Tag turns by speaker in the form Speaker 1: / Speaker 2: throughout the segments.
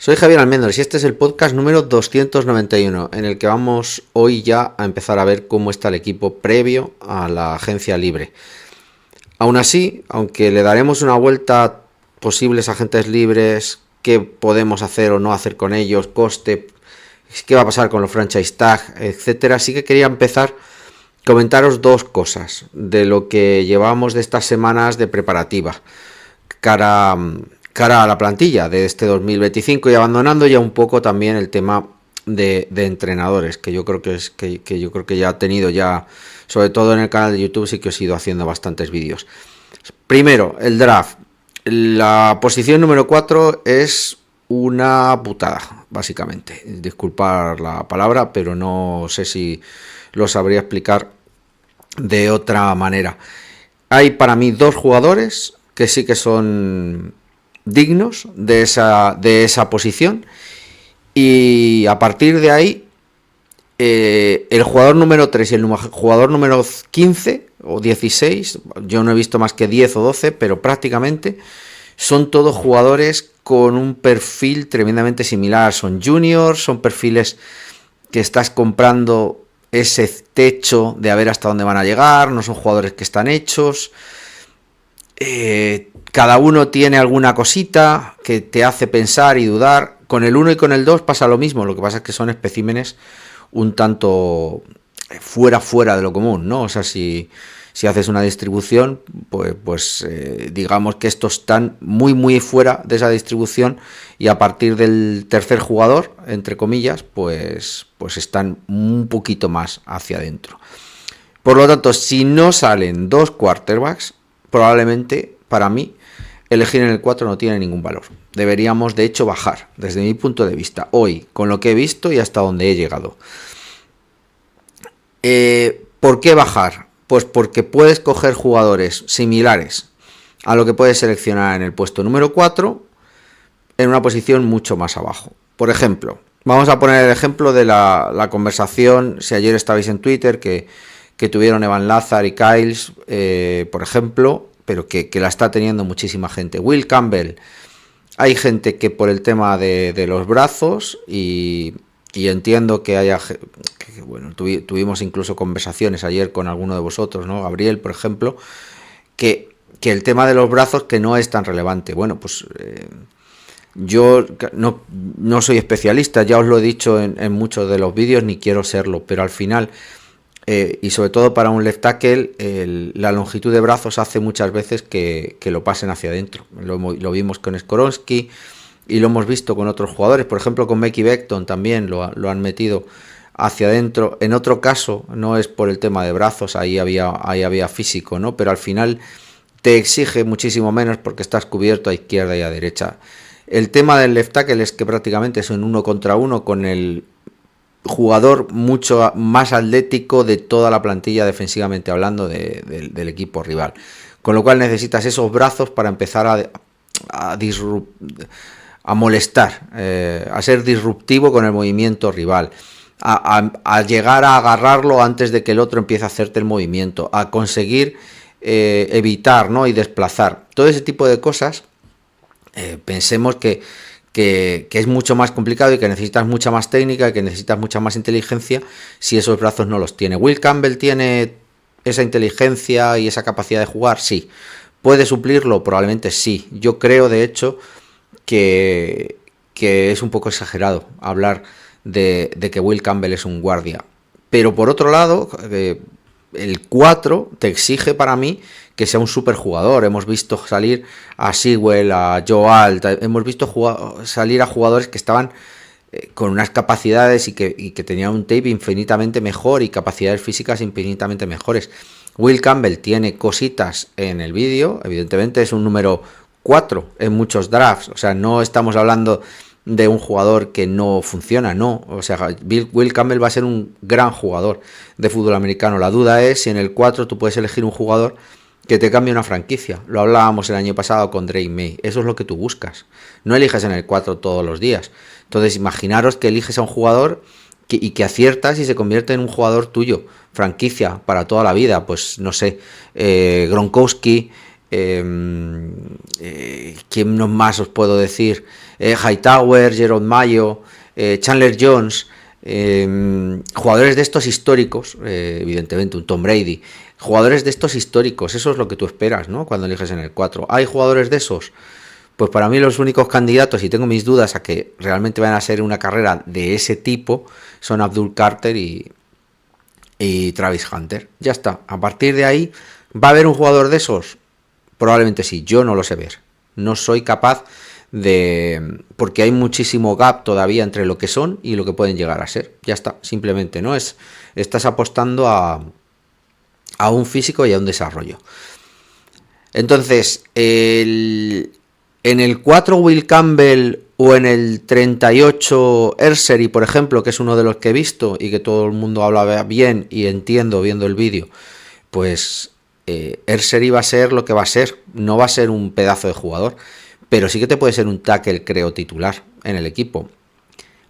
Speaker 1: Soy Javier Almendros y este es el podcast número 291, en el que vamos hoy ya a empezar a ver cómo está el equipo previo a la agencia libre. Aún así, aunque le daremos una vuelta a posibles agentes libres, qué podemos hacer o no hacer con ellos, coste, qué va a pasar con los franchise tag, etcétera, sí que quería empezar comentaros dos cosas de lo que llevamos de estas semanas de preparativa cara a la plantilla de este 2025 y abandonando ya un poco también el tema de entrenadores, que yo creo que ya he tenido ya, sobre todo en el canal de YouTube, sí que os he ido haciendo bastantes vídeos. Primero, el draft. La posición número 4 es una putada, básicamente. Disculpar la palabra, pero no sé si lo sabría explicar de otra manera. Hay para mí dos jugadores que sí que son dignos de esa posición, y a partir de ahí el jugador número 3 y el jugador número 15 o 16, yo no he visto más que 10 o 12, pero prácticamente son todos jugadores con un perfil tremendamente similar. Son juniors, son perfiles que estás comprando ese techo de a ver hasta dónde van a llegar, no son jugadores que están hechos. Cada uno tiene alguna cosita que te hace pensar y dudar. Con el 1 y con el 2 pasa lo mismo, lo que pasa es que son especímenes un tanto fuera de lo común, ¿no? O sea, si haces una distribución, pues digamos que estos están muy fuera de esa distribución, y a partir del tercer jugador, entre comillas, pues están un poquito más hacia adentro. Por lo tanto, si no salen dos quarterbacks, probablemente, para mí, elegir en el 4 no tiene ningún valor. Deberíamos, de hecho, bajar, desde mi punto de vista, hoy, con lo que he visto y hasta donde he llegado. ¿Por qué bajar? Pues porque puedes coger jugadores similares a lo que puedes seleccionar en el puesto número 4 en una posición mucho más abajo. Por ejemplo, vamos a poner el ejemplo de la conversación, si ayer estabais en Twitter, que tuvieron Evan Lazar y Kyles, por ejemplo, pero que la está teniendo muchísima gente. Will Campbell, hay gente que por el tema de los brazos, y entiendo que haya, bueno, tuvimos incluso conversaciones ayer con alguno de vosotros, ¿no? Gabriel, por ejemplo, que el tema de los brazos que no es tan relevante. Bueno, pues yo no soy especialista, ya os lo he dicho en muchos de los vídeos, ni quiero serlo, pero al final, y sobre todo para un left tackle, la longitud de brazos hace muchas veces que lo pasen hacia adentro. Lo vimos con Skoronski y lo hemos visto con otros jugadores. Por ejemplo, con Mekhi Becton también lo han metido hacia adentro. En otro caso, no es por el tema de brazos, ahí había físico, ¿no? Pero al final te exige muchísimo menos porque estás cubierto a izquierda y a derecha. El tema del left tackle es que prácticamente es un 1 contra 1 con el jugador mucho más atlético de toda la plantilla, defensivamente hablando, del equipo rival, con lo cual necesitas esos brazos para empezar a molestar, a ser disruptivo con el movimiento rival, a llegar a agarrarlo antes de que el otro empiece a hacerte el movimiento, a conseguir evitar, ¿no? Y desplazar, todo ese tipo de cosas. Pensemos que es mucho más complicado y que necesitas mucha más técnica, que necesitas mucha más inteligencia si esos brazos no los tiene. Will Campbell tiene esa inteligencia y esa capacidad de jugar, sí. ¿Puede suplirlo? Probablemente sí. Yo creo, de hecho, que es un poco exagerado hablar de que Will Campbell es un guardia. Pero por otro lado, el 4 te exige para mí que sea un superjugador. Hemos visto salir a Sewell, a Joe Alt, hemos visto salir a jugadores que estaban con unas capacidades y que tenían un tape infinitamente mejor y capacidades físicas infinitamente mejores. Will Campbell tiene cositas en el vídeo, evidentemente es un número 4 en muchos drafts, o sea, no estamos hablando de un jugador que no funciona, no, o sea, Will Campbell va a ser un gran jugador de fútbol americano. La duda es si en el 4 tú puedes elegir un jugador que te cambie una franquicia. Lo hablábamos el año pasado con Drake May. Eso es lo que tú buscas. No eliges en el 4 todos los días. Entonces, imaginaros que eliges a un jugador y que aciertas y se convierte en un jugador tuyo, franquicia para toda la vida. Pues no sé, Gronkowski, ¿Quién más os puedo decir? Hightower, Jerome Mayo, Chandler Jones, jugadores de estos históricos, evidentemente un Tom Brady, jugadores de estos históricos, eso es lo que tú esperas, ¿no? Cuando eliges en el 4. ¿Hay jugadores de esos? Pues para mí los únicos candidatos, y tengo mis dudas a que realmente van a ser una carrera de ese tipo, son Abdul Carter y Travis Hunter. Ya está. A partir de ahí, ¿va a haber un jugador de esos? Probablemente sí. Yo no lo sé ver. No soy capaz de... Porque hay muchísimo gap todavía entre lo que son y lo que pueden llegar a ser. Ya está. Simplemente, ¿no? Estás apostando a un físico y a un desarrollo. Entonces, en el 4 Will Campbell o en el 38 Ersery, por ejemplo, que es uno de los que he visto y que todo el mundo habla bien y entiendo viendo el vídeo, pues Ersery va a ser lo que va a ser. No va a ser un pedazo de jugador, pero sí que te puede ser un tackle, creo, titular en el equipo.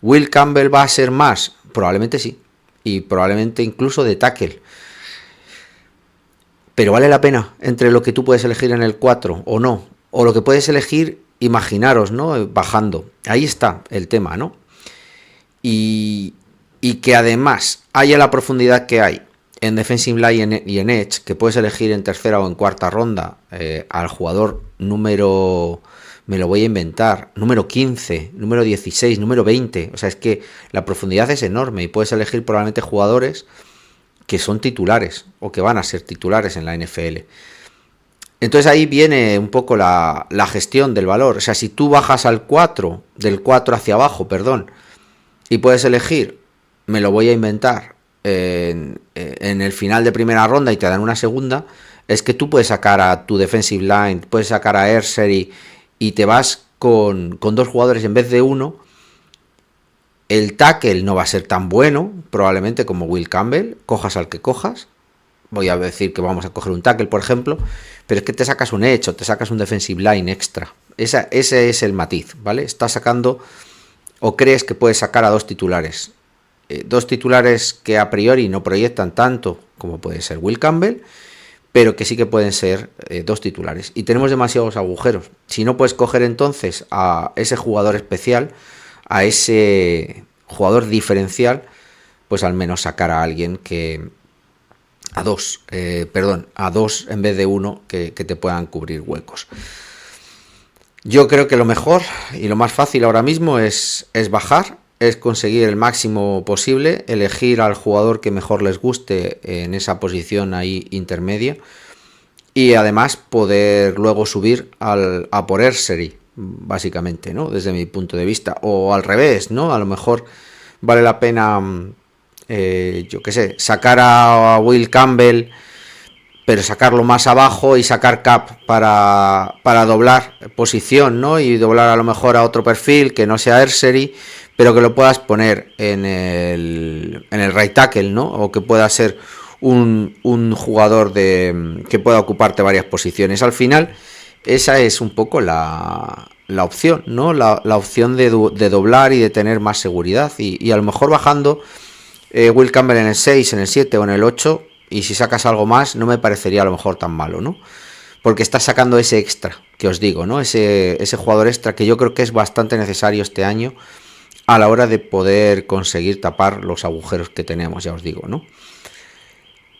Speaker 1: ¿Will Campbell va a ser más? Probablemente sí, y probablemente incluso de tackle. Pero vale la pena entre lo que tú puedes elegir en el 4 o no, o lo que puedes elegir, imaginaros, ¿no? Bajando. Ahí está el tema, ¿no? Y que además haya la profundidad que hay en Defensive Line y en Edge, que puedes elegir en tercera o en cuarta ronda al jugador número, me lo voy a inventar, número 15, número 16, número 20. O sea, es que la profundidad es enorme y puedes elegir probablemente jugadores que son titulares o que van a ser titulares en la NFL. Entonces ahí viene un poco la gestión del valor. O sea, si tú bajas al 4, del 4 hacia abajo, perdón, y puedes elegir, me lo voy a inventar, en el final de primera ronda y te dan una segunda, es que tú puedes sacar a tu defensive line, puedes sacar a Ersery y te vas con 2 jugadores en vez de 1. El tackle no va a ser tan bueno, probablemente como Will Campbell, cojas al que cojas. Voy a decir que vamos a coger un tackle, por ejemplo, pero es que te sacas un edge o te sacas un defensive line extra. Ese es el matiz, ¿vale? Estás sacando o crees que puedes sacar a 2 titulares. 2 titulares que a priori no proyectan tanto como puede ser Will Campbell, pero que sí que pueden ser 2 titulares. Y tenemos demasiados agujeros. Si no puedes coger entonces a ese jugador especial, a ese jugador diferencial, pues al menos sacar a alguien que... a dos en vez de 1 que te puedan cubrir huecos. Yo creo que lo mejor y lo más fácil ahora mismo es bajar, es conseguir el máximo posible, elegir al jugador que mejor les guste en esa posición ahí intermedia y además poder luego subir a por Ersery, básicamente, ¿no? Desde mi punto de vista, o al revés, ¿no? A lo mejor vale la pena, yo qué sé, sacar a Will Campbell, pero sacarlo más abajo y sacar cap para doblar posición, ¿no? Y doblar a lo mejor a otro perfil que no sea Ersery, pero que lo puedas poner en el right tackle, ¿no? O que pueda ser un jugador que pueda ocuparte varias posiciones. Al final, esa es un poco la opción, ¿no? La opción de doblar y de tener más seguridad. Y a lo mejor bajando Will Campbell en el 6, en el 7 o en el 8, y si sacas algo más, no me parecería a lo mejor tan malo, ¿no? Porque estás sacando ese extra, que os digo, ¿no? Ese jugador extra que yo creo que es bastante necesario este año a la hora de poder conseguir tapar los agujeros que tenemos, ya os digo, ¿no?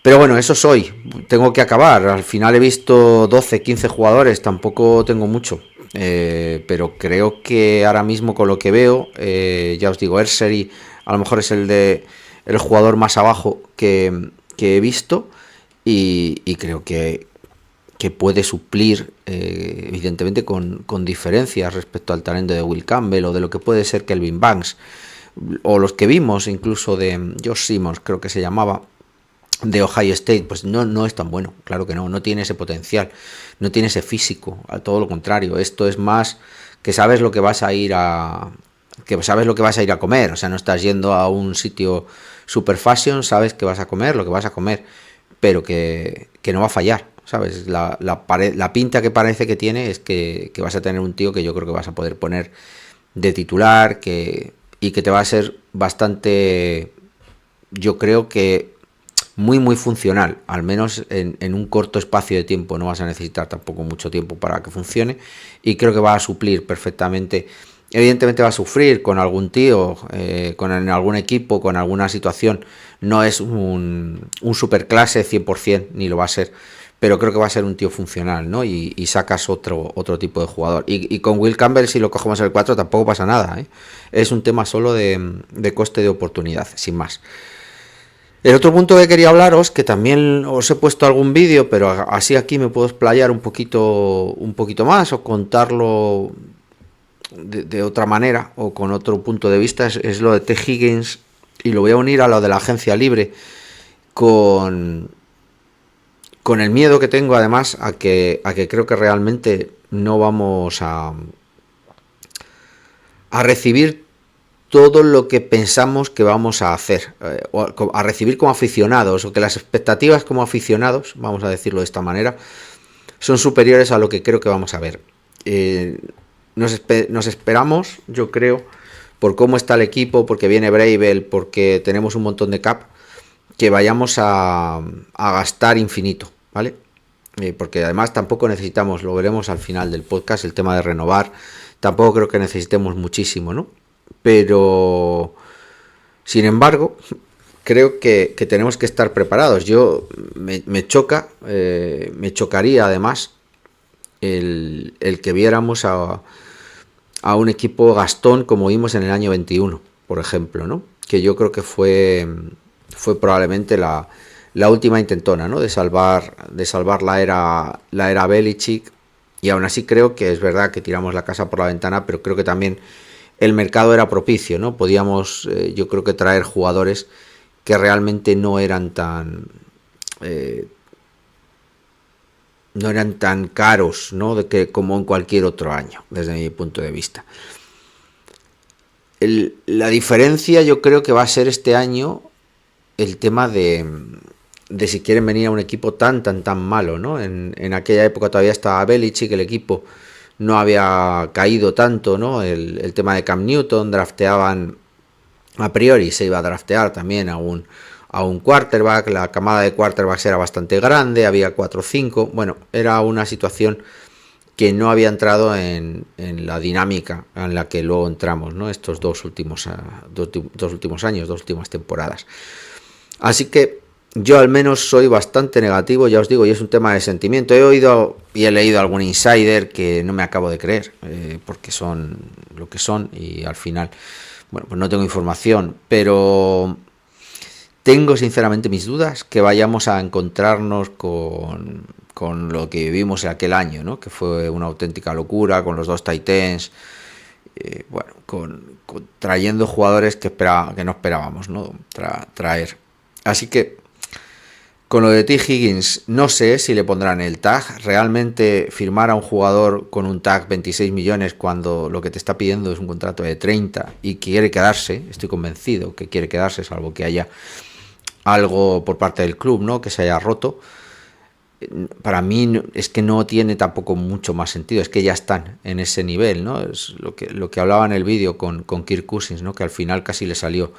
Speaker 1: Pero bueno, eso soy. Tengo que acabar. Al final he visto 12, 15 jugadores, tampoco tengo mucho. Pero creo que ahora mismo con lo que veo, ya os digo, Ersery a lo mejor es el jugador más abajo que he visto y creo que puede suplir evidentemente con diferencias respecto al talento de Will Campbell o de lo que puede ser Kelvin Banks o los que vimos incluso de Josh Simmons, creo que se llamaba, de Ohio State. Pues no es tan bueno, claro que no tiene ese potencial, no tiene ese físico, a todo lo contrario. Esto es más que sabes lo que vas a ir a comer, o sea, no estás yendo a un sitio super fashion, sabes que vas a comer lo que vas a comer, pero que no va a fallar, ¿sabes? La pinta que parece que tiene es que vas a tener un tío que yo creo que vas a poder poner de titular y que te va a ser bastante, yo creo que muy funcional, al menos en un corto espacio de tiempo. No vas a necesitar tampoco mucho tiempo para que funcione, y creo que va a suplir perfectamente. Evidentemente va a sufrir con algún tío, en algún equipo, con alguna situación. No es un superclase 100%, ni lo va a ser, pero creo que va a ser un tío funcional, ¿no? Y sacas otro tipo de jugador. Y con Will Campbell, si lo cogemos el 4, tampoco pasa nada, ¿eh? Es un tema solo de coste de oportunidad, sin más. El otro punto que quería hablaros, que también os he puesto algún vídeo, pero así aquí me puedo explayar un poquito más, o contarlo de otra manera o con otro punto de vista, es lo de T. Higgins, y lo voy a unir a lo de la agencia libre, con el miedo que tengo además a que creo que realmente no vamos a recibir todo lo que pensamos que vamos a hacer, o a recibir como aficionados, o que las expectativas como aficionados, vamos a decirlo de esta manera, son superiores a lo que creo que vamos a ver. Nos esperamos, yo creo, por cómo está el equipo, porque viene Bravel, porque tenemos un montón de cap, que vayamos a gastar infinito, ¿vale? Porque además tampoco necesitamos, lo veremos al final del podcast, el tema de renovar, tampoco creo que necesitemos muchísimo, ¿no? Pero, sin embargo, creo que tenemos que estar preparados. Me chocaría además el que viéramos a un equipo gastón como vimos en el año 21, por ejemplo, ¿no? Que yo creo que fue probablemente la última intentona, ¿no? de salvar la era Belichick. Y aún así creo que es verdad que tiramos la casa por la ventana, pero creo que también el mercado era propicio, ¿no? Podíamos, yo creo que traer jugadores que realmente no eran tan caros, ¿no? Como en cualquier otro año, desde mi punto de vista. La diferencia yo creo que va a ser este año el tema de si quieren venir a un equipo tan malo, ¿no? En aquella época todavía estaba Belichick, el equipo no había caído tanto, ¿no? El tema de Cam Newton, drafteaban a priori, se iba a draftear también a un quarterback, la camada de quarterbacks era bastante grande, había 4 o 5, bueno, era una situación que no había entrado en la dinámica en la que luego entramos, ¿no? Estos dos últimos años, 2 últimas temporadas. Así que yo al menos soy bastante negativo, ya os digo, y es un tema de sentimiento. He oído y he leído algún insider que no me acabo de creer, porque son lo que son, y al final, bueno, pues no tengo información, pero tengo sinceramente mis dudas que vayamos a encontrarnos con lo que vivimos en aquel año, ¿no? Que fue una auténtica locura, con los 2 tight ends, bueno, trayendo jugadores que no esperábamos, ¿no? Traer. Así que con lo de T. Higgins, no sé si le pondrán el tag. Realmente firmar a un jugador con un tag 26 millones cuando lo que te está pidiendo es un contrato de 30 y quiere quedarse, estoy convencido que quiere quedarse, salvo que haya algo por parte del club, ¿no? Que se haya roto. Para mí es que no tiene tampoco mucho más sentido, es que ya están en ese nivel, ¿no? Es lo que hablaba en el vídeo con Kirk Cousins, ¿no? Que al final casi le salió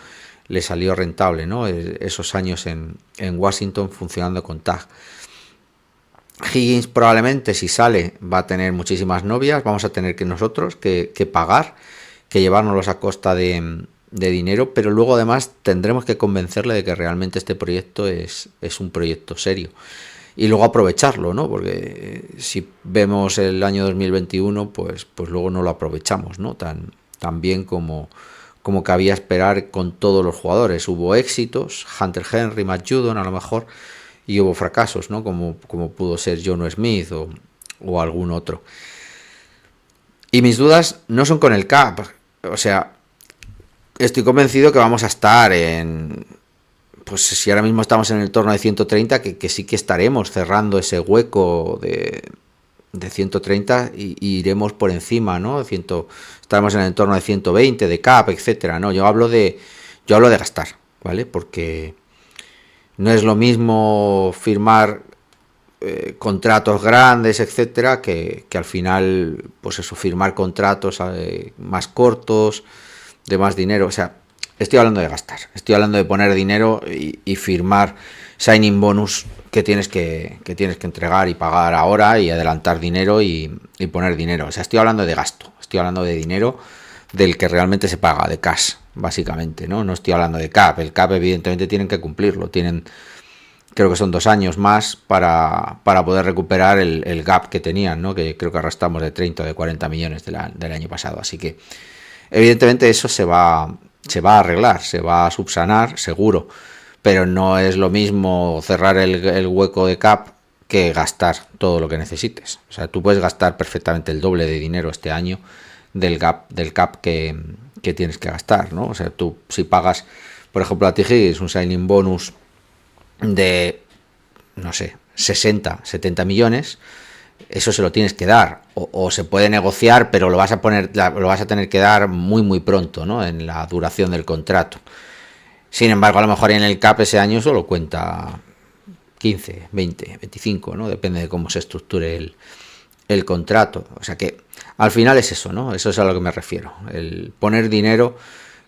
Speaker 1: rentable, ¿no? Esos años en Washington funcionando con tag. Higgins probablemente, si sale, va a tener muchísimas novias, vamos a tener que nosotros que pagar, que llevárnoslos a costa de dinero, pero luego además tendremos que convencerle de que realmente este proyecto es un proyecto serio. Y luego aprovecharlo, ¿no? Porque si vemos el año 2021, pues luego no lo aprovechamos, ¿no? Tan bien como cabía esperar con todos los jugadores. Hubo éxitos, Hunter Henry, Matt Judon a lo mejor, y hubo fracasos, ¿no? Como pudo ser Jonnu Smith o algún otro. Y mis dudas no son con el cap, o sea, estoy convencido que vamos a estar pues si ahora mismo estamos en el entorno de 130, que sí que estaremos cerrando ese hueco de 130 y iremos por encima, ¿no? Estaremos en el entorno de 120 de cap, etcétera, ¿no? Yo hablo de gastar, ¿vale? Porque no es lo mismo firmar contratos grandes, etcétera, que al final, pues eso, firmar contratos más cortos, de más dinero. O sea, Estoy hablando de gastar, estoy hablando de poner dinero y firmar signing bonus que tienes que entregar y pagar ahora y adelantar dinero y poner dinero. O sea, estoy hablando de gasto, estoy hablando de dinero del que realmente se paga, de cash, básicamente, ¿no? No estoy hablando de cap. El cap evidentemente tienen que cumplirlo, tienen, creo que son 2 años más para poder recuperar el gap que tenían, ¿no? Que creo que arrastramos de 30 o de 40 millones del año pasado. Así que evidentemente eso se va a arreglar, se va a subsanar, seguro, pero no es lo mismo cerrar el hueco de cap que gastar todo lo que necesites. O sea, tú puedes gastar perfectamente el doble de dinero este año del cap que tienes que gastar, ¿no? O sea, tú si pagas, por ejemplo, a T-Higgins un signing bonus de, no sé, 60, 70 millones, eso se lo tienes que dar, o se puede negociar, pero lo vas a tener que dar muy pronto, ¿no? En la duración del contrato. Sin embargo, a lo mejor en el cap ese año solo cuenta 15, 20, 25, ¿no? Depende de cómo se estructure el contrato. O sea que al final es eso, ¿no? Eso es a lo que me refiero. El poner dinero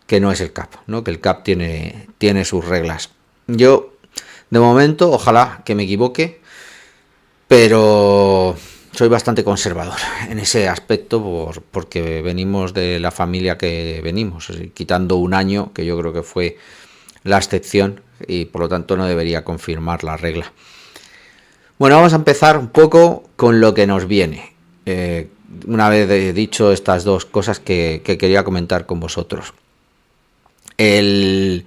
Speaker 1: que no es el cap, ¿no? Que el cap tiene sus reglas. Yo, de momento, ojalá que me equivoque, pero soy bastante conservador en ese aspecto porque venimos de la familia que venimos, quitando un año que yo creo que fue la excepción y por lo tanto no debería confirmar la regla. Bueno, vamos a empezar un poco con lo que nos viene. Una vez dicho estas dos cosas que quería comentar con vosotros. El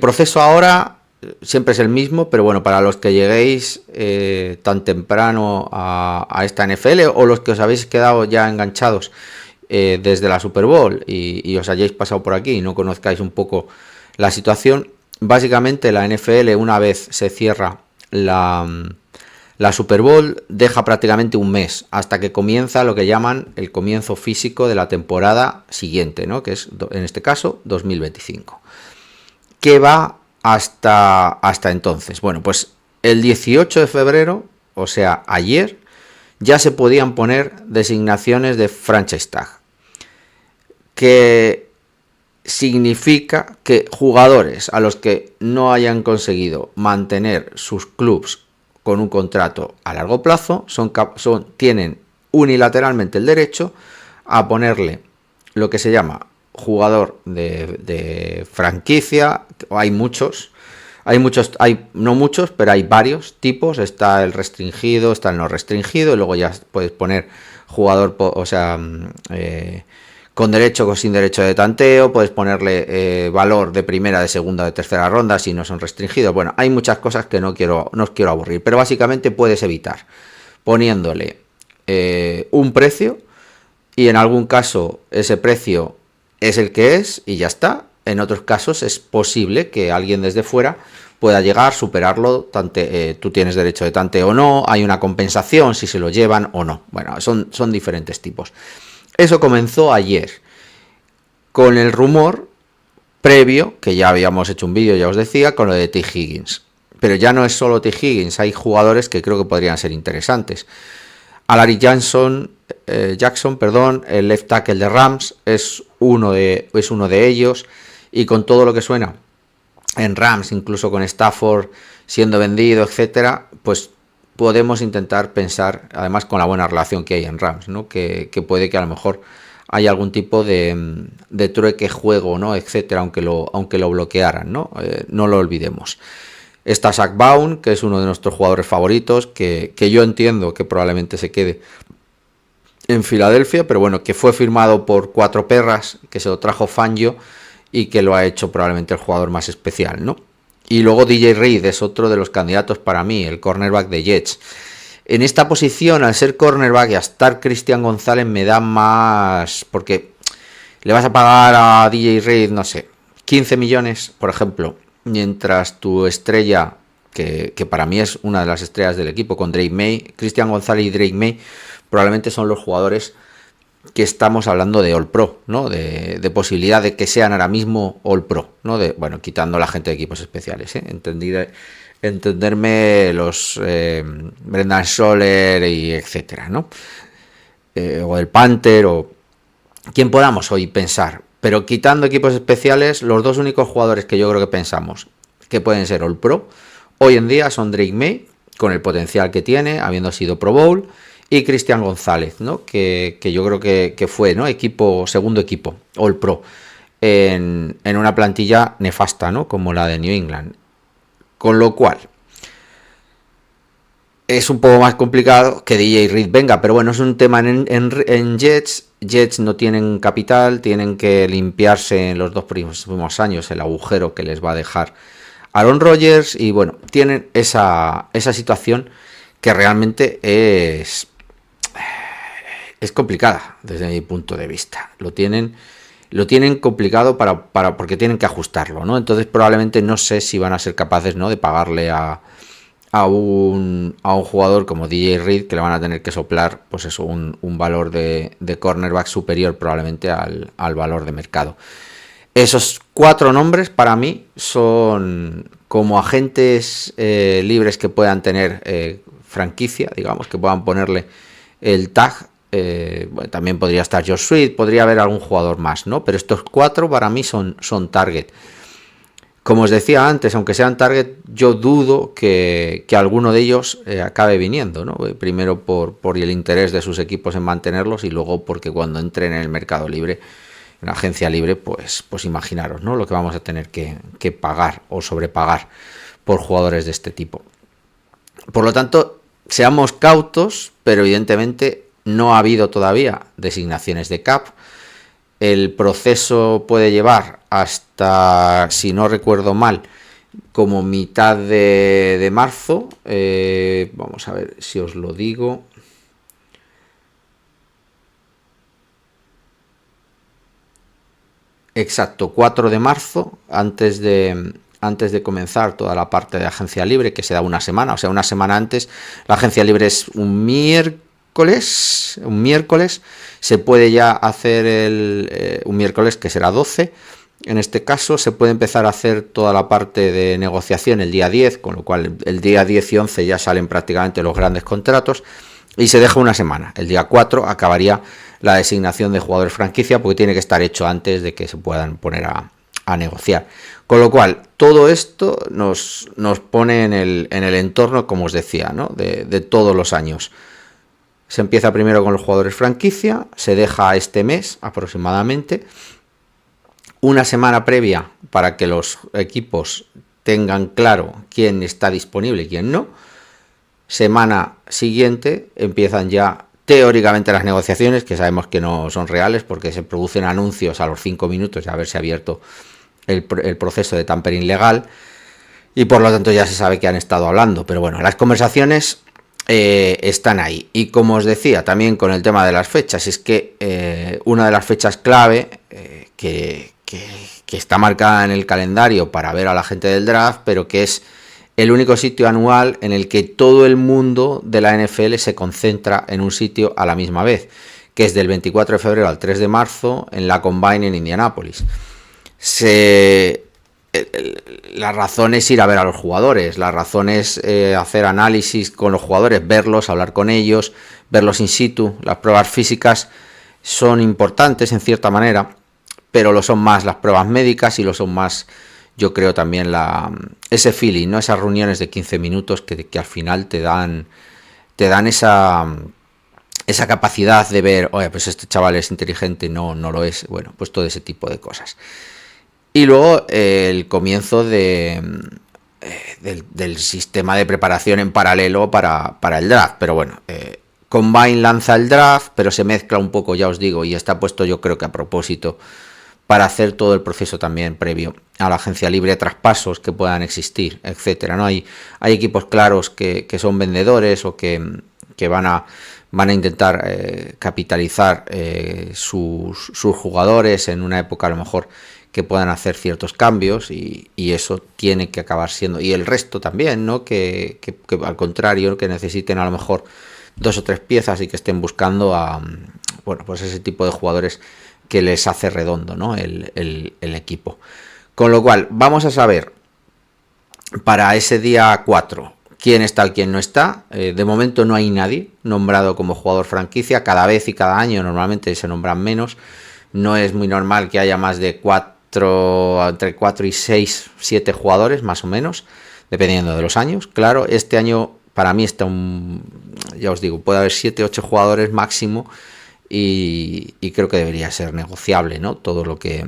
Speaker 1: proceso ahora siempre es el mismo, pero bueno, para los que lleguéis tan temprano a esta NFL o los que os habéis quedado ya enganchados desde la Super Bowl y os hayáis pasado por aquí y no conozcáis un poco la situación, básicamente la NFL, una vez se cierra la Super Bowl, deja prácticamente un mes hasta que comienza lo que llaman el comienzo físico de la temporada siguiente, ¿no? Que es en este caso 2025. ¿Qué va hasta entonces? Bueno, pues el 18 de febrero, o sea, ayer, ya se podían poner designaciones de franchise tag, que significa que jugadores a los que no hayan conseguido mantener sus clubs con un contrato a largo plazo tienen unilateralmente el derecho a ponerle lo que se llama jugador de franquicia. Hay no muchos, pero hay varios tipos. Está el restringido, está el no restringido, y luego ya puedes poner jugador, con derecho o sin derecho de tanteo, puedes ponerle valor de primera, de segunda, de tercera ronda si no son restringidos. Bueno, hay muchas cosas que no os quiero aburrir, pero básicamente puedes evitar poniéndole un precio y en algún caso ese precio es el que es y ya está. En otros casos es posible que alguien desde fuera pueda llegar, superarlo, tú tienes derecho de tanteo o no, hay una compensación si se lo llevan o no. Bueno, son diferentes tipos. Eso comenzó ayer, con el rumor previo, que ya habíamos hecho un vídeo, ya os decía, con lo de T. Higgins. Pero ya no es solo T. Higgins, hay jugadores que creo que podrían ser interesantes. Alaric Jackson, el left tackle de Rams, es uno de ellos, y con todo lo que suena en Rams, incluso con Stafford siendo vendido, etcétera, pues podemos intentar pensar, además con la buena relación que hay en Rams, ¿no? Que puede que a lo mejor haya algún tipo de trueque juego, ¿no? Etcétera, aunque lo bloquearan, ¿no? No lo olvidemos. Está Zach Baun, que es uno de nuestros jugadores favoritos, que yo entiendo que probablemente se quede en Filadelfia, pero bueno, que fue firmado por 4 perras, que se lo trajo Fangio y que lo ha hecho probablemente el jugador más especial, ¿no? Y luego DJ Reed es otro de los candidatos para mí, el cornerback de Jets. En esta posición, al ser cornerback y a estar Christian González, me da más, porque le vas a pagar a DJ Reed, no sé, 15 millones, por ejemplo, mientras tu estrella, que para mí es una de las estrellas del equipo, con Drake May, Christian González y Drake May, probablemente son los jugadores que estamos hablando de All Pro, ¿no? De posibilidad de que sean ahora mismo All Pro, ¿no? Bueno, quitando la gente de equipos especiales, ¿eh? Entenderme los Brendan Scholler y etcétera, ¿no? O el Panther o quien podamos hoy pensar. Pero quitando equipos especiales, los dos únicos jugadores que yo creo que pensamos que pueden ser All Pro hoy en día son Drake May, con el potencial que tiene, habiendo sido Pro Bowl, y Cristian González, ¿no? Que yo creo que fue, ¿no? Segundo equipo, All Pro, en una plantilla nefasta, ¿no? Como la de New England. Con lo cual, es un poco más complicado que DJ Reed venga, pero bueno, es un tema en Jets. Jets no tienen capital, tienen que limpiarse en los dos próximos años el agujero que les va a dejar Aaron Rodgers, y bueno, tienen esa situación que realmente es complicada desde mi punto de vista. Lo tienen complicado porque tienen que ajustarlo, ¿no? Entonces probablemente no sé si van a ser capaces, ¿no?, de pagarle a un jugador como DJ Reed, que le van a tener que soplar, pues eso, un valor de cornerback superior probablemente al valor de mercado. Esos 4 nombres para mí son como agentes libres que puedan tener franquicia, digamos, que puedan ponerle el tag. Bueno, también podría estar Josh Sweat, podría haber algún jugador más, ¿no? Pero estos 4 para mí son target. Como os decía antes, aunque sean target, yo dudo que alguno de ellos acabe viniendo, ¿no? Primero por el interés de sus equipos en mantenerlos, y luego porque cuando entren en el mercado libre, en la agencia libre, pues imaginaros, ¿no?, lo que vamos a tener que pagar o sobrepagar por jugadores de este tipo. Por lo tanto, seamos cautos, pero evidentemente no ha habido todavía designaciones de cap. El proceso puede llevar hasta, si no recuerdo mal, como mitad de marzo. Vamos a ver si os lo digo. Exacto, 4 de marzo, antes de comenzar toda la parte de agencia libre, que se da una semana, o sea, una semana antes. La agencia libre es un miércoles, se puede ya hacer un miércoles que será 12, en este caso se puede empezar a hacer toda la parte de negociación el día 10, con lo cual el día 10 y 11 ya salen prácticamente los grandes contratos, y se deja una semana. El día 4 acabaría la designación de jugadores franquicia, porque tiene que estar hecho antes de que se puedan poner a negociar. Con lo cual, todo esto nos pone en el entorno, como os decía, ¿no?, de todos los años. Se empieza primero con los jugadores franquicia, se deja este mes aproximadamente, una semana previa para que los equipos tengan claro quién está disponible y quién no. Semana siguiente empiezan ya teóricamente las negociaciones, que sabemos que no son reales porque se producen anuncios a los 5 minutos de haberse abierto el proceso de tampering legal, y por lo tanto ya se sabe que han estado hablando. Pero bueno, las conversaciones están ahí. Y como os decía, también con el tema de las fechas, es que una de las fechas clave que está marcada en el calendario para ver a la gente del draft, pero que es el único sitio anual en el que todo el mundo de la NFL se concentra en un sitio a la misma vez, que es del 24 de febrero al 3 de marzo en la Combine en Indianápolis. La razón es ir a ver a los jugadores, la razón es hacer análisis con los jugadores, verlos, hablar con ellos, verlos in situ. Las pruebas físicas son importantes en cierta manera, pero lo son más las pruebas médicas, y lo son más, yo creo, también ese feeling, ¿no?, esas reuniones de 15 minutos que al final te dan esa capacidad de ver, oye, pues este chaval es inteligente, no lo es. Bueno, pues todo ese tipo de cosas. Y luego el comienzo del sistema de preparación en paralelo para el draft. Pero bueno, Combine lanza el draft, pero se mezcla un poco, ya os digo, y está puesto yo creo que a propósito, para hacer todo el proceso también previo a la agencia libre, traspasos que puedan existir, etcétera, ¿no? Hay equipos claros que son vendedores o que van a intentar capitalizar sus jugadores en una época a lo mejor que puedan hacer ciertos cambios, y eso tiene que acabar siendo, y el resto también, ¿no?, que al contrario, que necesiten a lo mejor 2 o 3 piezas y que estén buscando bueno, pues ese tipo de jugadores que les hace redondo, ¿no?, el equipo. Con lo cual, vamos a saber para ese día 4 quién está y quién no está. De momento no hay nadie nombrado como jugador franquicia. Cada vez y cada año normalmente se nombran menos. No es muy normal que haya más de 4, entre 4 y 6, 7 jugadores, más o menos, dependiendo de los años. Claro, este año para mí está ya os digo, puede haber 7, 8 jugadores máximo y creo que debería ser negociable, ¿no? Todo lo que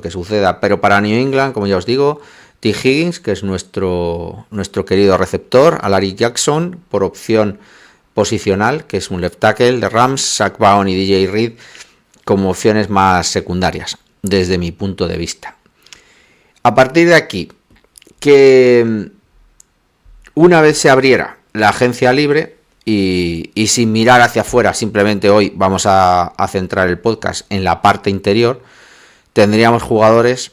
Speaker 1: suceda. Pero para New England, como ya os digo, T. Higgins, que es nuestro querido receptor, Alaric Jackson, por opción posicional, que es un left tackle de Rams, Zach Baun y DJ Reed como opciones más secundarias, desde mi punto de vista. A partir de aquí, que una vez se abriera la agencia libre y sin mirar hacia afuera, simplemente hoy vamos a centrar el podcast en la parte interior, tendríamos jugadores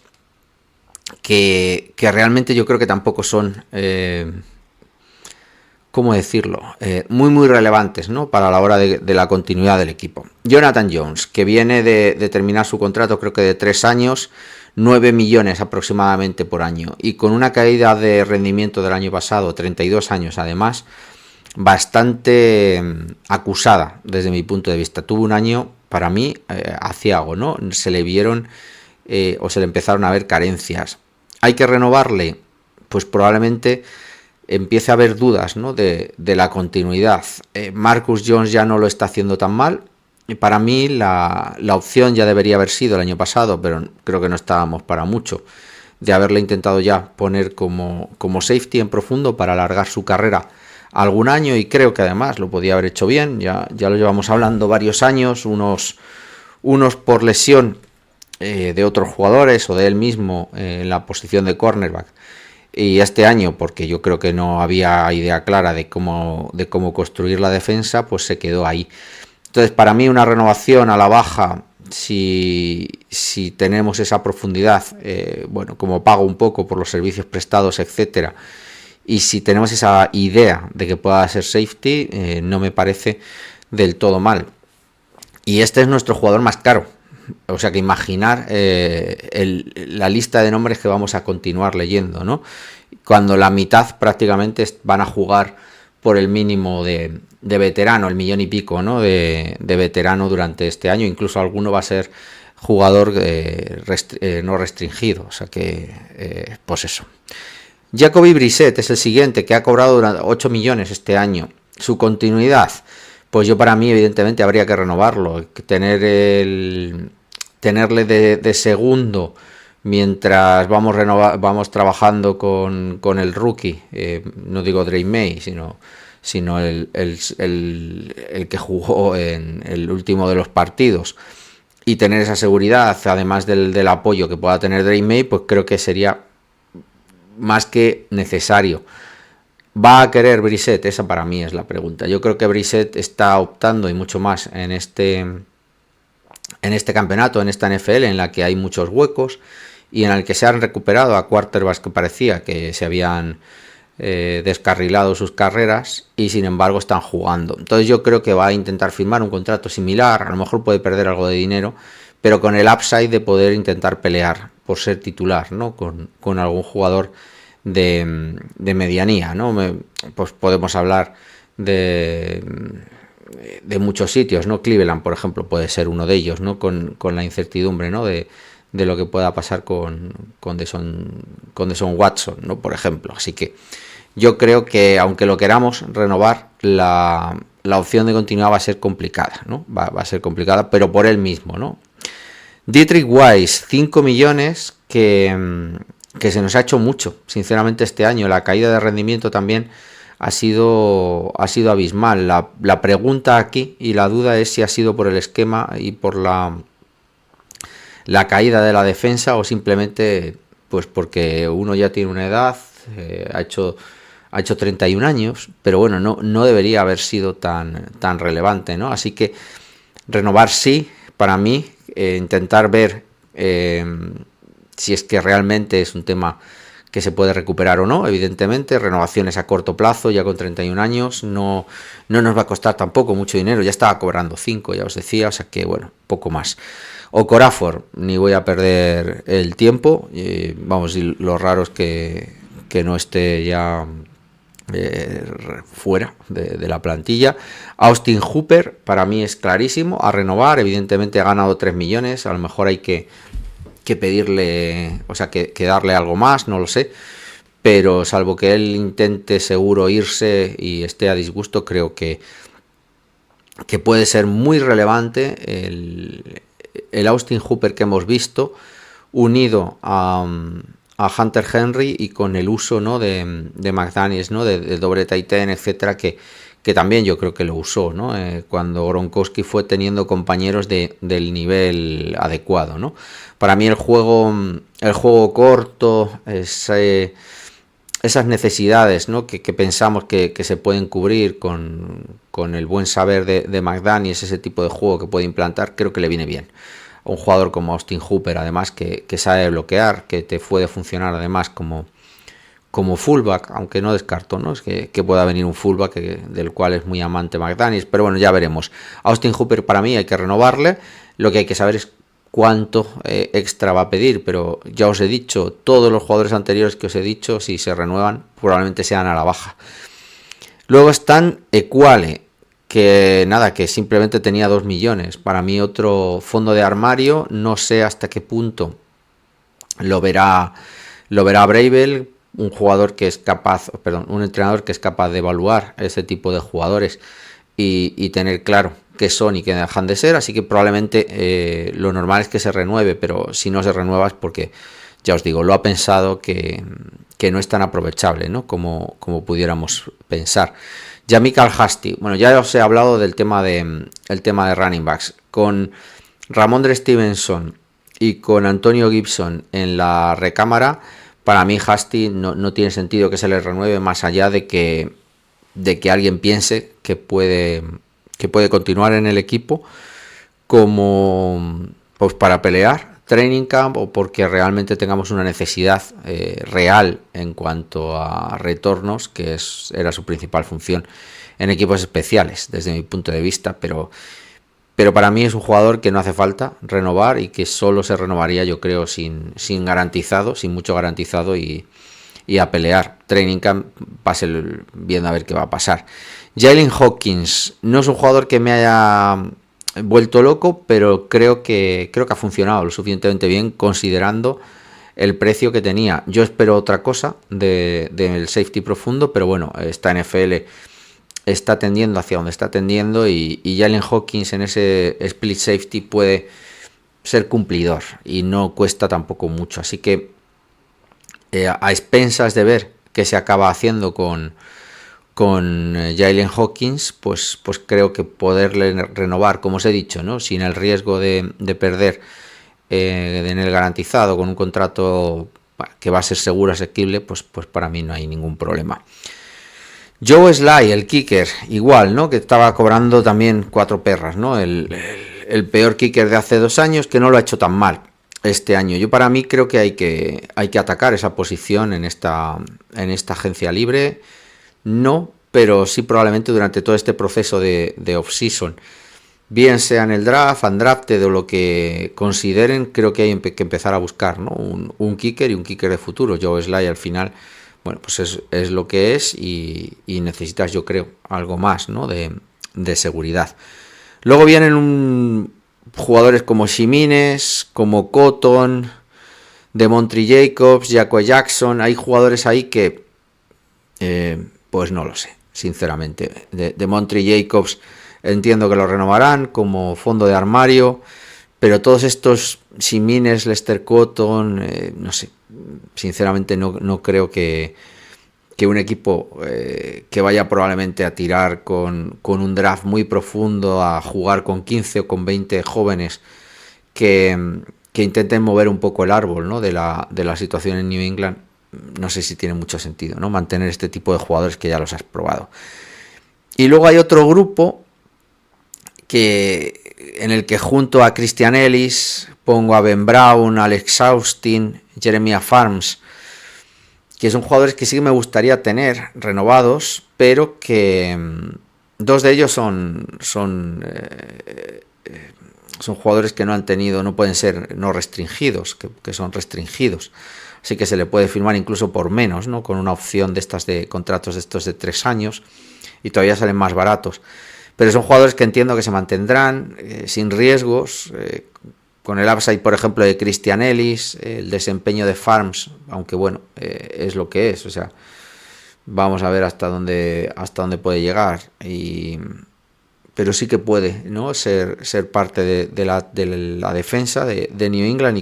Speaker 1: que realmente yo creo que tampoco son, ¿cómo decirlo? Muy relevantes, ¿no? Para la hora de la continuidad del equipo. Jonathan Jones, que viene de terminar su contrato, creo que de 3 años, 9 millones aproximadamente por año, y con una caída de rendimiento del año pasado, 32 años además, bastante acusada desde mi punto de vista. Tuvo un año, para mí, aciago, ¿no? Se le vieron o se le empezaron a ver carencias. ¿Hay que renovarle? Pues probablemente empiece a haber dudas, ¿no? de la continuidad. Marcus Jones ya no lo está haciendo tan mal. Y para mí la opción ya debería haber sido el año pasado, pero creo que no estábamos para mucho, de haberle intentado ya poner como safety en profundo para alargar su carrera algún año, y creo que además lo podía haber hecho bien. Ya lo llevamos hablando varios años, unos por lesión de otros jugadores o de él mismo en la posición de cornerback, y este año porque yo creo que no había idea clara de cómo construir la defensa, pues se quedó ahí. Entonces, para mí una renovación a la baja, si tenemos esa profundidad, bueno, como pago un poco por los servicios prestados, etcétera, y si tenemos esa idea de que pueda ser safety, no me parece del todo mal. Y este es nuestro jugador más caro. O sea que imaginar la lista de nombres que vamos a continuar leyendo, ¿no? Cuando la mitad prácticamente van a jugar por el mínimo de veterano, el millón y pico, ¿no? de veterano durante este año. Incluso alguno va a ser jugador no restringido. O sea que, pues eso. Jacoby Brissett es el siguiente, que ha cobrado durante 8 millones este año. Su continuidad, pues yo para mí evidentemente habría que renovarlo, tenerle de segundo mientras vamos trabajando con el rookie, no digo Drake May, sino el que jugó en el último de los partidos, y tener esa seguridad, además del apoyo que pueda tener Drake May, pues creo que sería más que necesario. ¿Va a querer Brissett? Esa para mí es la pregunta. Yo creo que Brissett está optando, y mucho más en este campeonato, en esta NFL, en la que hay muchos huecos y en el que se han recuperado a quarterbacks que parecía que se habían descarrilado sus carreras, y sin embargo están jugando. Entonces yo creo que va a intentar firmar un contrato similar. A lo mejor puede perder algo de dinero, pero con el upside de poder intentar pelear por ser titular, ¿no? Con algún jugador de medianía, ¿no? Pues podemos hablar de muchos sitios, ¿no? Cleveland, por ejemplo, puede ser uno de ellos, ¿no? Con la incertidumbre, ¿no? De lo que pueda pasar con Deshaun Watson, ¿no? Por ejemplo. Así que yo creo que, aunque lo queramos renovar, la opción de continuar va a ser complicada, ¿no? Va a ser complicada, pero por él mismo, ¿no? Dietrich Wise, 5 millones, que se nos ha hecho mucho, sinceramente, este año. La caída de rendimiento también ha sido abismal. La pregunta aquí y la duda es si ha sido por el esquema y por la caída de la defensa, o simplemente pues porque uno ya tiene una edad, ha hecho 31 años, pero bueno, no debería haber sido tan relevante, ¿no? Así que renovar sí, para mí, intentar ver si es que realmente es un tema que se puede recuperar o no. Evidentemente, renovaciones a corto plazo, ya con 31 años, no nos va a costar tampoco mucho dinero. Ya estaba cobrando 5, ya os decía, o sea que bueno, poco más. Okorafor, ni voy a perder el tiempo, vamos, y lo raro es que no esté ya fuera de la plantilla. Austin Hooper para mí es clarísimo a renovar, evidentemente ha ganado 3 millones, a lo mejor hay que pedirle, o sea, que darle algo más, no lo sé, pero salvo que él intente seguro irse y esté a disgusto, creo que puede ser muy relevante el Austin Hooper que hemos visto, unido a Hunter Henry y con el uso, ¿no?, de McDaniels, ¿no?, de doble tight end, etcétera, que también yo creo que lo usó, ¿no?, cuando Gronkowski fue teniendo compañeros del nivel adecuado, ¿no? Para mí el juego corto, esas necesidades, ¿no?, que pensamos que se pueden cubrir con el buen saber de McDaniels, ese tipo de juego que puede implantar, creo que le viene bien. Un jugador como Austin Hooper, además, que sabe bloquear, que te puede funcionar además como fullback, aunque no descarto, ¿no?, es que pueda venir un fullback del cual es muy amante McDaniels, pero bueno, ya veremos. Austin Hooper para mí hay que renovarle, lo que hay que saber es cuánto extra va a pedir, pero ya os he dicho, todos los jugadores anteriores que os he dicho, si se renuevan, probablemente sean a la baja. Luego están Equale, que nada, que simplemente tenía 2 millones. Para mí otro fondo de armario, no sé hasta qué punto lo verá Bravel, un jugador que es capaz, perdón, un entrenador que es capaz de evaluar ese tipo de jugadores y tener claro qué son y qué dejan de ser, así que probablemente lo normal es que se renueve, pero si no se renueva es porque, ya os digo, lo ha pensado que no es tan aprovechable, ¿no?, como pudiéramos pensar. Jamaica Hasty, bueno, ya os he hablado del tema de running backs. Con Ramondre Stevenson y con Antonio Gibson en la recámara, para mí Hasty no tiene sentido que se le renueve más allá de que alguien piense que puede continuar en el equipo como, pues, para pelear training camp o porque realmente tengamos una necesidad real en cuanto a retornos, que era su principal función en equipos especiales desde mi punto de vista, pero para mí es un jugador que no hace falta renovar y que solo se renovaría, yo creo, sin garantizado, sin mucho garantizado y a pelear. Training camp, pase viendo a ver qué va a pasar. Jalen Hawkins no es un jugador que me haya vuelto loco, pero creo que ha funcionado lo suficientemente bien considerando el precio que tenía. Yo espero otra cosa del safety profundo, pero bueno, esta NFL está tendiendo hacia donde está tendiendo y Jalen Hawkins en ese split safety puede ser cumplidor y no cuesta tampoco mucho, así que a expensas de ver qué se acaba haciendo con Jalen Hawkins, pues creo que poderle renovar, como os he dicho, ¿no?, sin el riesgo de perder en el garantizado, con un contrato que va a ser seguro, asequible, pues para mí no hay ningún problema. Joe Sly, el kicker, igual, ¿no?, que estaba cobrando también 4 perras, ¿no?, el peor kicker de hace 2 años, que no lo ha hecho tan mal este año. Yo para mí creo que hay que atacar esa posición en esta agencia libre. No, pero sí probablemente durante todo este proceso de off-season. Bien sea en el draft, undrafted o lo que consideren, creo que hay que empezar a buscar, ¿no?, un kicker y un kicker de futuro. Joe Sly al final, bueno, pues es lo que es y necesitas, yo creo, algo más, ¿no?, de seguridad. Luego vienen jugadores como Ximenez, como Cotton, Demontri Jacobs, Jacko Jackson. Hay jugadores ahí que pues no lo sé, sinceramente. Demontri Jacobs entiendo que lo renovarán como fondo de armario, pero todos estos Ximenez, Lester Cotton, no sé, sinceramente no creo que un equipo que vaya probablemente a tirar con un draft muy profundo, a jugar con 15 o con 20 jóvenes que intenten mover un poco el árbol, ¿no?, de la situación en New England, no sé si tiene mucho sentido, ¿no?, mantener este tipo de jugadores que ya los has probado. Y luego hay otro grupo en el que junto a Christian Ellis pongo a Ben Brown, Alex Austin, Jeremiah Farms, que son jugadores que sí que me gustaría tener renovados, pero que 2 de ellos son jugadores que no han tenido, no pueden ser no restringidos, que son restringidos. así que se le puede firmar incluso por menos, ¿no? Con una opción de estas de contratos de estos de 3 años y todavía salen más baratos. Pero son jugadores que entiendo que se mantendrán sin riesgos, con el upside, por ejemplo, de Christian Ellis, el desempeño de Farms, aunque bueno, es lo que es, o sea, vamos a ver hasta dónde puede llegar. Pero sí que puede, ¿no? ser parte de la defensa de New England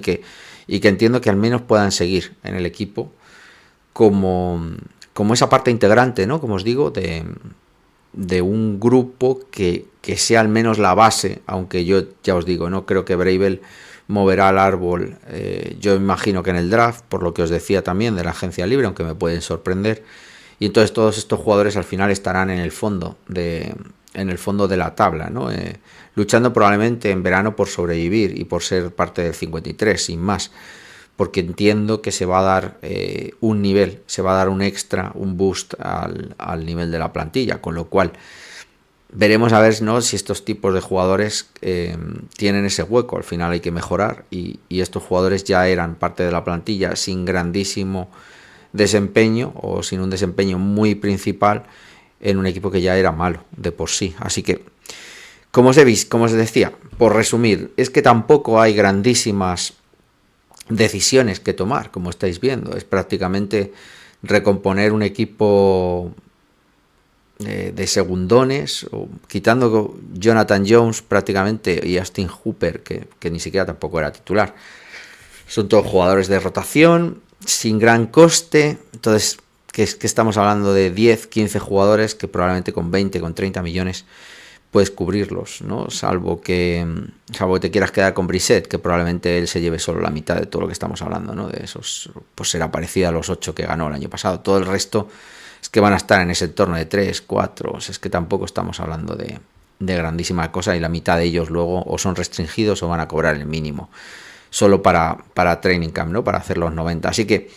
Speaker 1: y que entiendo que al menos puedan seguir en el equipo como esa parte integrante, ¿no? Como os digo, de un grupo que sea al menos la base, aunque yo ya os digo, no creo que Vrabel moverá el árbol, yo imagino que en el draft, por lo que os decía también de la agencia libre, aunque me pueden sorprender, y entonces todos estos jugadores al final estarán en el fondo de la tabla, ¿no? Luchando probablemente en verano por sobrevivir y por ser parte del 53, sin más, porque entiendo que se va a dar un nivel, se va a dar un extra, un boost al nivel de la plantilla, con lo cual veremos a ver, ¿no? Si estos tipos de jugadores tienen ese hueco. Al final hay que mejorar y estos jugadores ya eran parte de la plantilla sin grandísimo desempeño o sin un desempeño muy principal en un equipo que ya era malo de por sí. Así que, como os decía, por resumir, es que tampoco hay grandísimas decisiones que tomar, como estáis viendo. Es prácticamente recomponer un equipo de segundones, quitando Jonathan Jones prácticamente y Austin Hooper, que ni siquiera tampoco era titular. Son todos jugadores de rotación, sin gran coste. Entonces, que estamos hablando de 10, 15 jugadores que probablemente con 20, con 30 millones puedes cubrirlos, ¿no? Salvo que te quieras quedar con Brissett, que probablemente él se lleve solo la mitad de todo lo que estamos hablando, ¿no? De esos, pues será parecido a los 8 que ganó el año pasado. Todo el resto es que van a estar en ese entorno de 3, 4, o sea, es que tampoco estamos hablando de grandísima cosa, y la mitad de ellos luego o son restringidos o van a cobrar el mínimo solo para training camp, ¿no? Para hacer los 90. Así que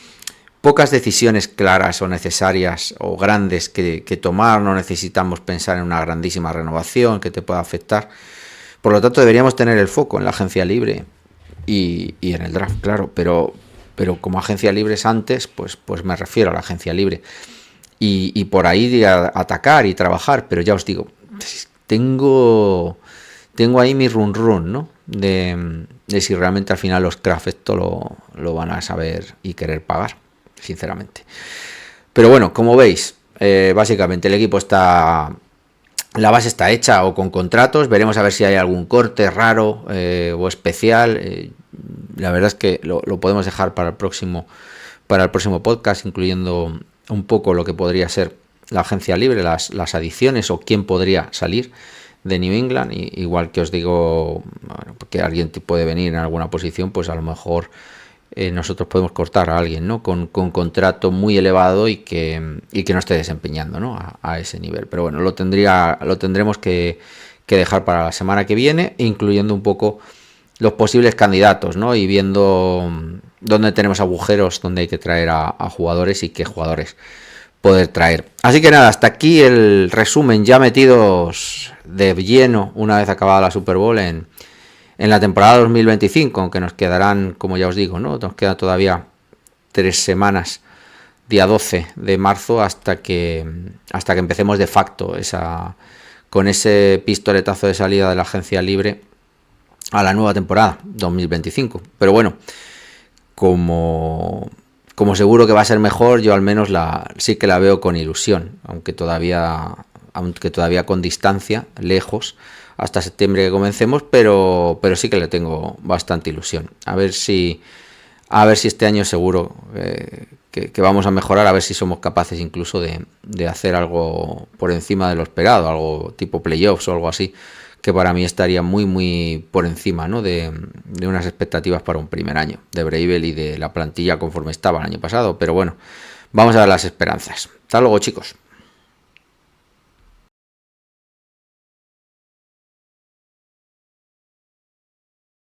Speaker 1: pocas decisiones claras o necesarias o grandes que tomar. No necesitamos pensar en una grandísima renovación que te pueda afectar. Por lo tanto, deberíamos tener el foco en la agencia libre y en el draft, claro. Pero como agencia libre es antes, pues me refiero a la agencia libre. Y por ahí atacar y trabajar. Pero ya os digo, tengo ahí mi run, ¿no? De si realmente al final los Kraft esto lo van a saber y querer pagar, sinceramente. Pero bueno, como veis, básicamente el equipo la base está hecha o con contratos. Veremos a ver si hay algún corte raro o especial. La verdad es que lo podemos dejar para el próximo podcast, incluyendo un poco lo que podría ser la agencia libre, las adiciones o quién podría salir de New England. Igual que os digo, bueno, que alguien puede venir en alguna posición, pues a lo mejor nosotros podemos cortar a alguien, ¿no? Con contrato muy elevado y que no esté desempeñando, ¿no? a ese nivel. Pero bueno, lo tendremos que dejar para la semana que viene, incluyendo un poco los posibles candidatos, ¿no? Y viendo dónde tenemos agujeros, dónde hay que traer a jugadores y qué jugadores poder traer. Así que nada, hasta aquí el resumen, ya metidos de lleno una vez acabada la Super Bowl en la temporada 2025, aunque nos quedarán, como ya os digo, ¿no? Nos quedan todavía 3 semanas, día 12 de marzo, hasta que empecemos de facto con ese pistoletazo de salida de la agencia libre a la nueva temporada 2025. Pero bueno, como seguro que va a ser mejor, yo al menos sí que la veo con ilusión, aunque todavía con distancia, lejos, hasta septiembre que comencemos, pero sí que le tengo bastante ilusión. A ver si este año seguro que vamos a mejorar, a ver si somos capaces incluso de hacer algo por encima de lo esperado, algo tipo playoffs o algo así, que para mí estaría muy muy por encima, ¿no? de unas expectativas para un primer año de Vrabel y de la plantilla conforme estaba el año pasado. Pero bueno, vamos a ver las esperanzas. Hasta luego, chicos.